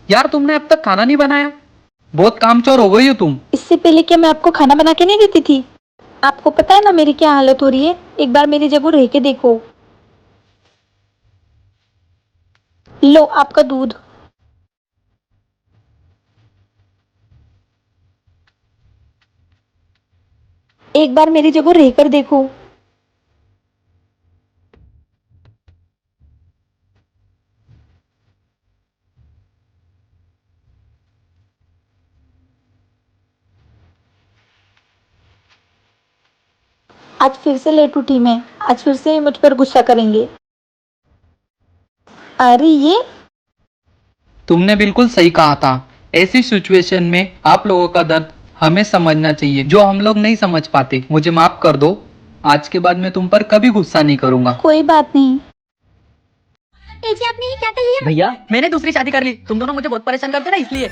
यार तुमने अब तक खाना नहीं बनाया, बहुत कामचोर हो गई हो तुम। इससे पहले क्या मैं आपको खाना बना के नहीं देती थी? आपको पता है ना मेरी क्या हालत हो रही है? एक बार मेरी जगह रह के देखो। लो आपका दूध। एक बार मेरी जगह रहकर देखो। आज फिर से लेट उठी मैं। आज फिर से मुझ पर गुस्सा करेंगे। अरे ये तुमने बिल्कुल सही कहा था। ऐसी सिचुएशन में आप लोगों का दर्द हमें समझना चाहिए, जो हम लोग नहीं समझ पाते। मुझे माफ कर दो, आज के बाद मैं तुम पर कभी गुस्सा नहीं करूंगा। कोई बात नहीं। ए जी आपने ये क्या कर लिया? भैया मैंने दूसरी शादी कर ली, तुम दोनों मुझे बहुत परेशान करते ना इसलिए।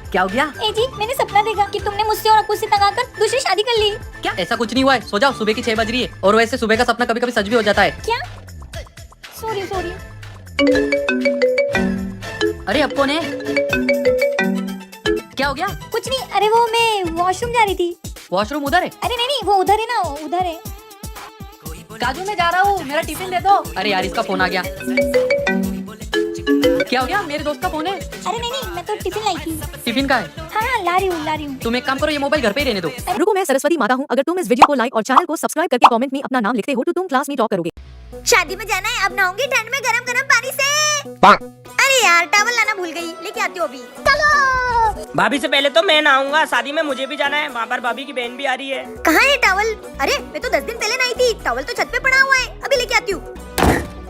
क्या हो गया? ए जी मैंने सपना देखा कि तुमने मुझसे और अक्कू से तंग आकर दूसरी शादी कर ली। क्या ऐसा कुछ नहीं हुआ है, सो जाओ, सुबह की 6 बज रही है। और वैसे सुबह का सपना कभी कभी सच भी हो जाता है। क्या? Sorry sorry. अरे अब कौन है? क्या हो गया? कुछ नहीं, अरे वो मैं वॉशरूम जा रही थी। वॉशरूम उधर है? अरे नहीं नहीं, वो उधर है ना, उधर है। काजू मैं जा रहा हूँ, मेरा टिफिन दे दो। अरे यार इसका फोन आ गया। क्या हो गया? मेरे दोस्त का फोन है। अरे नहीं नहीं, मैं तो टिफिन लाई थी। टिफिन का है? हाँ हाँ, ला रही हूँ। तुम एक काम करो, ये मोबाइल घर पे ही रहने दो। रुको, मैं सरस्वती माता हूँ। अगर तुम इस वीडियो को लाइक और चैनल को सब्सक्राइब करके कमेंट में अपना नाम लिखते हो तो तुम क्लास में टॉप करोगे। शादी में जाना है, अब नहाऊंगी ठंड में गरम गरम पानी से। अरे यार टॉवल लाना भूल गई, लेके आती हूँ अभी। चलो। भाभी से पहले तो मैं नहाऊंगा, शादी में मुझे भी जाना है। वहाँ पर भाभी की बहन भी आ रही है। कहाँ है टॉवल? अरे मैं तो 10 दिन पहले नहाई थी, टॉवल तो छत पे पड़ा हुआ है, अभी लेके आती हूँ।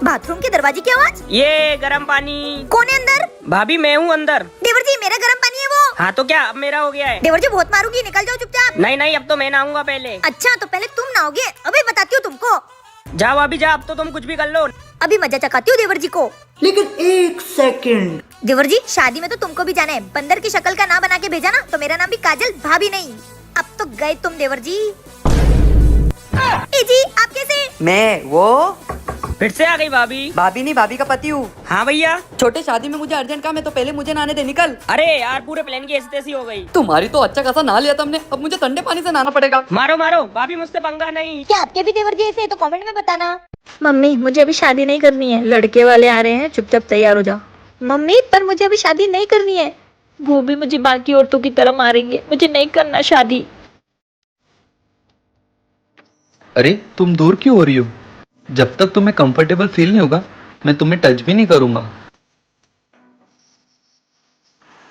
बाथरूम के दरवाजे की आवाज। ये गरम पानी। कौन है अंदर? भाभी मैं हूँ अंदर। देवर जी मेरा गरम पानी है वो। हाँ तो क्या, अब मेरा हो गया है। देवर जी बहुत मारूंगी, निकल जाओ चुपचाप। नहीं नहीं, अब तो मैं नहाऊंगा पहले। अच्छा तो पहले तुम नहाओगे, अभी बताती हूँ तुमको। जाओ भाभी जा, अब तो तुम कुछ भी कर लो। अभी मजा चखाती हूँ देवर जी को। लेकिन एक सेकंड, देवर जी शादी में तो तुमको भी जाना है। बंदर की शक्ल का नाम बना के भेजा ना, तो मेरा नाम भी काजल भाभी नहीं। अब तो गए तुम देवर जी। ए जी आप कैसे? मैं वो फिर से आ गई भाभी। भाभी नहीं, भाभी का पति हूँ। हाँ भैया। छोटे शादी में मुझे अर्जेंट काम है, तो पहले मुझे नहाने दे, निकल। अरे यार पूरे प्लान की ऐसी तैसी हो गई। तुम्हारी तो अच्छा खासा नहा लिया तुमने, अब मुझे ठंडे पानी से नहाना पड़ेगा। मारो मारो, भाभी मुझसे पंगा नहीं। क्या आपके भी देवर जी ऐसे है तो कमेंट में बताना। मम्मी मुझे अभी शादी नहीं करनी है, लड़के वाले आ रहे हैं, चुपचाप तैयार हो जाओ। मम्मी पर मुझे अभी शादी नहीं करनी है, वो भी मुझे बाकी औरतों की तरह मारेंगे, मुझे नहीं करना शादी। अरे तुम दूर क्यों हो रही हो? जब तक तुम्हें कंफर्टेबल फील नहीं होगा, मैं तुम्हें टच भी नहीं करूंगा।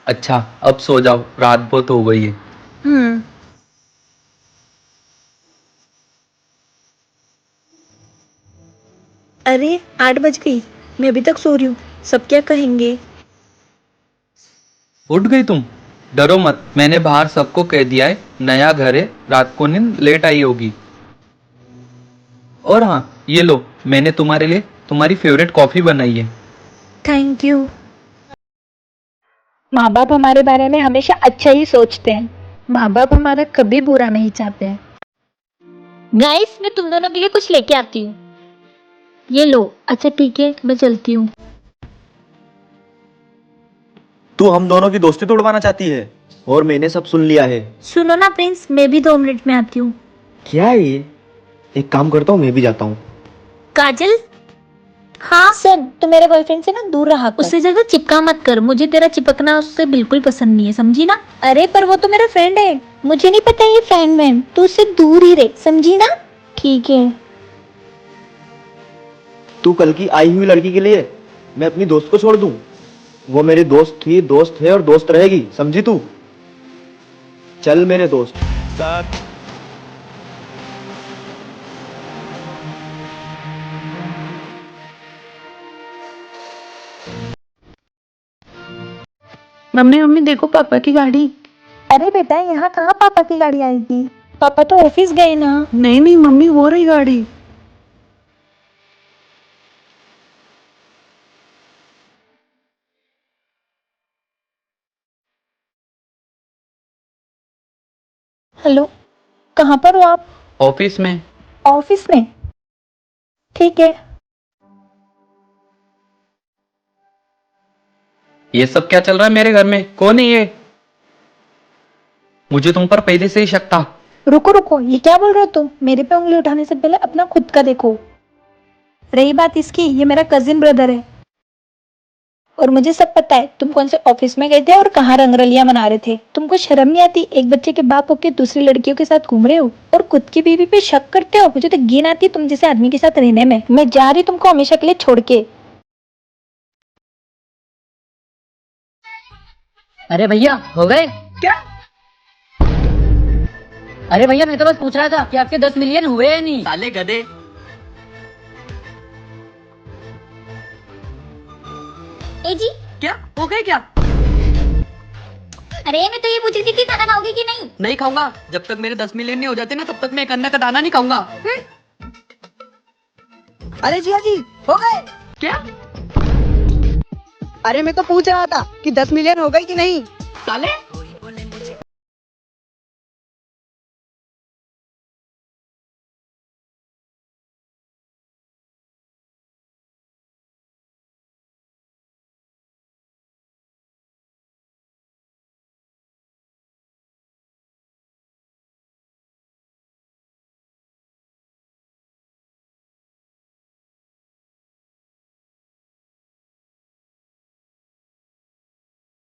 अच्छा अब सो जाओ, रात बहुत हो गई है। अरे 8 बज गई, मैं अभी तक सो रही हूँ, सब क्या कहेंगे? उठ गई तुम? डरो मत, मैंने बाहर सबको कह दिया है, नया घर है, रात को नींद लेट आई होगी। और हाँ ये लो, मैंने तुम्हारे लिए तुम्हारी फेवरेट कॉफी बनाई है। Thank you. माँ बाप हमारे बारे में हमेशा अच्छा ही सोचते हैं, माँ बाप हमारा कभी बुरा नहीं चाहते हैं। गाइस मैं तुम दोनों के लिए कुछ लेके आती हूँ, ये लो। अच्छा ठीक है मैं चलती हूँ। तू हम दोनों की दोस्ती तोड़वाना चाहती है, और मैंने सब सुन लिया है। सुनो ना प्रिंस, मैं भी 2 मिनट में आती हूँ। क्या है ये? एक काम करता हूँ, मैं भी जाता हूँ। काजल। हाँ सुन, तू मेरे बॉयफ्रेंड से ना दूर रहा कर, उससे ज्यादा चिपका मत कर, मुझे तेरा चिपकना उससे बिल्कुल पसंद नहीं है, समझी ना? अरे पर वो तो मेरा फ्रेंड है। मुझे नहीं पता ये फ्रेंड मैन, तू उससे दूर ही रहे, समझी ना? ठीक है। तू कल की आई हुई लड़की के लिए मैं अपनी दोस्त को छोड़ दूं? वो मेरी दोस्त थी, दोस्त है और दोस्त रहेगी, समझी तू? चल मेरे दोस्त। मम्मी मम्मी देखो पापा की गाड़ी। अरे बेटा यहाँ कहाँ पापा की गाड़ी आएगी? पापा तो ऑफिस गए ना। नहीं नहीं मम्मी, वो रही गाड़ी। हेलो, कहाँ पर हो आप? ऑफिस में। ऑफिस में? ठीक है। ये सब क्या चल रहा है मेरे घर में? कौन है ये? मुझे तुम पर पहले से ही शक था। रुको रुको, ये क्या बोल रहे हो तुम? मेरे पे उंगली उठाने से पहले अपना खुद का देखो। रही बात इसकी, ये मेरा कजिन ब्रदर है और मुझे सब पता है तुम कौन से ऑफिस में गए थे और कहाँ रंगरलियां मना रहे थे। तुमको शर्म नहीं आती? एक बच्चे के बाप होके दूसरी लड़कियों के साथ घूम रहे हो और खुद की बीवी पे शक करते हो। मुझे तो घिन आती तुम जैसे आदमी के साथ रहने में। मैं जा रही तुमको हमेशा के लिए छोड़ के। अरे भैया, हो गए क्या? अरे भैया, मैं तो बस पूछ रहा था कि आपके 10 मिलियन हुए या नहीं। साले गधे। ए जी, क्या हो गए क्या? अरे मैं तो ये पूछ रही थी कि खाना खाओगे कि नहीं? नहीं खाऊंगा। जब तक मेरे 10 मिलियन नहीं हो जाते ना, तब तक मैं एक अन्ना का दाना नहीं खाऊंगा। अरे जिया जी, हो गए? क्या? अरे मैं तो पूछ रहा था कि 10 मिलियन हो गई कि नहीं। साले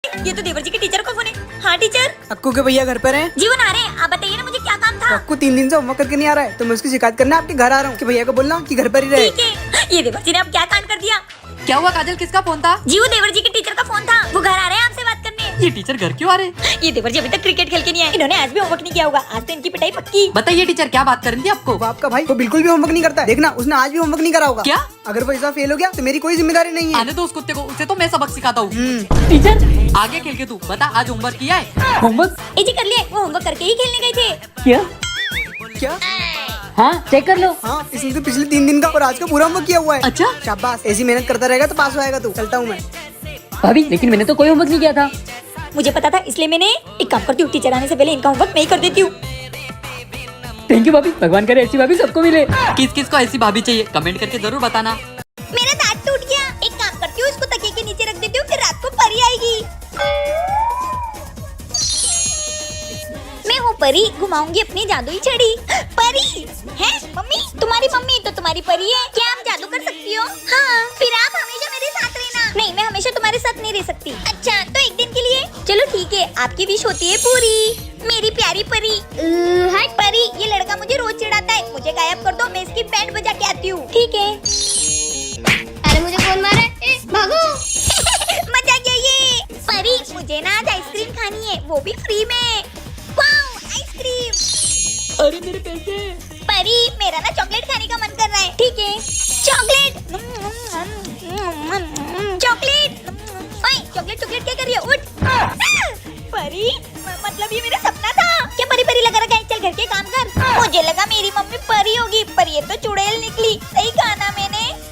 ये तो देवर जी के टीचर का फोन है। हाँ टीचर। अक्कू के भैया घर पर हैं? जीवन आ रहे हैं। आप बताइए ना मुझे क्या काम था? अक्कू 3 दिन से होमवर्क करके नहीं आ रहा है, तो मैं उसकी शिकायत करने आपके घर आ रहा हूँ कि भैया को बोलना कि घर पर ही रहे। ठीक है। ये देवर जी ने अब क्या कांड कर दिया? क्या हुआ काजल? किसका फोन था? जीव देवर जी के टीचर का फोन था। वो घर आ रहे हैं आपसे बात करने। ये टीचर घर क्यों आ रहे? ये देवर जी अभी तक क्रिकेट खेल के नहीं आए। इन्होंने आज भी होमवर्क नहीं किया होगा। आज तो इनकी पिटाई पक्की। बताइए टीचर, क्या बात करनी थी आपको? वो आपका भाई वो बिल्कुल भी होमवर्क नहीं करता है। देखना, उसने आज भी होमवर्क नहीं करा होगा। क्या? अगर वो ऐसा फेल हो गया तो मेरी कोई जिम्मेदारी नहीं है। आने दो उस कुत्ते को, उसे तो मैं सबक सिखाता हूँ। टीचर आगे खेल के तू बता, आज होमवर्क किया है? होमवर्क? ए जी कर लिए। वो होमवर्क करके ही खेलने गए थे। क्या? क्या? हाँ, चेक कर लो। हाँ, इसने तो पिछले 3 दिन का और आज का पूरा होमवर्क किया हुआ है। अच्छा, शाबाश, ऐसी मेहनत करता रहेगा तो पास हो जाएगा तू। चलता हूँ मैं। भाभी लेकिन मैंने तो कोई होमवर्क नहीं किया था। मुझे पता था, इसलिए मैंने एक काम करती हूँ, टीचर आने से पहले इनका होमवर्क मैं ही कर देती हूँ। थैंक यू भाभी, भगवान करे ऐसी भाभी सबको मिले। किस किस को ऐसी भाभी चाहिए कमेंट करके जरूर बताना। मेरा दांत टूट गया। एक काम करती हूँ, इसको तकिए के नीचे रख देती हूँ, फिर रात को परी आएगी। मैं हूँ परी, घुमाऊंगी अपनी जादुई छड़ी। परी है मम्मी? तुम्हारी मम्मी तो तुम्हारी परी है। क्या आप जादू कर सकती हो? हाँ। फिर आप हमेशा मेरे साथ रहना। नहीं, मैं हमेशा तुम्हारे साथ नहीं रह सकती। अच्छा, तो एक दिन के लिए? चलो ठीक है, आपकी विश होती है पूरी। मेरी प्यारी परी। हाय परी, ये लड़का मुझे रोज चिढ़ाता है। मुझे गायब कर दो, मैं इसकी बैंड बजा के आती हूँ। ठीक है। अरे मुझे कौन मारा? भागो। मजा गया ये। परी, मुझे ना आज आइसक्रीम खानी है, वो भी फ्री में। Wow, ice cream. अरे मेरे पैसे। परी, मेरा ना चॉकलेट खाने का मन कर रहा है। ठीक है, चॉकलेट। चॉकलेट। ओए, चॉकलेट चॉकलेट क्या कर रही है? उठ। परी, मतलब ये मेरे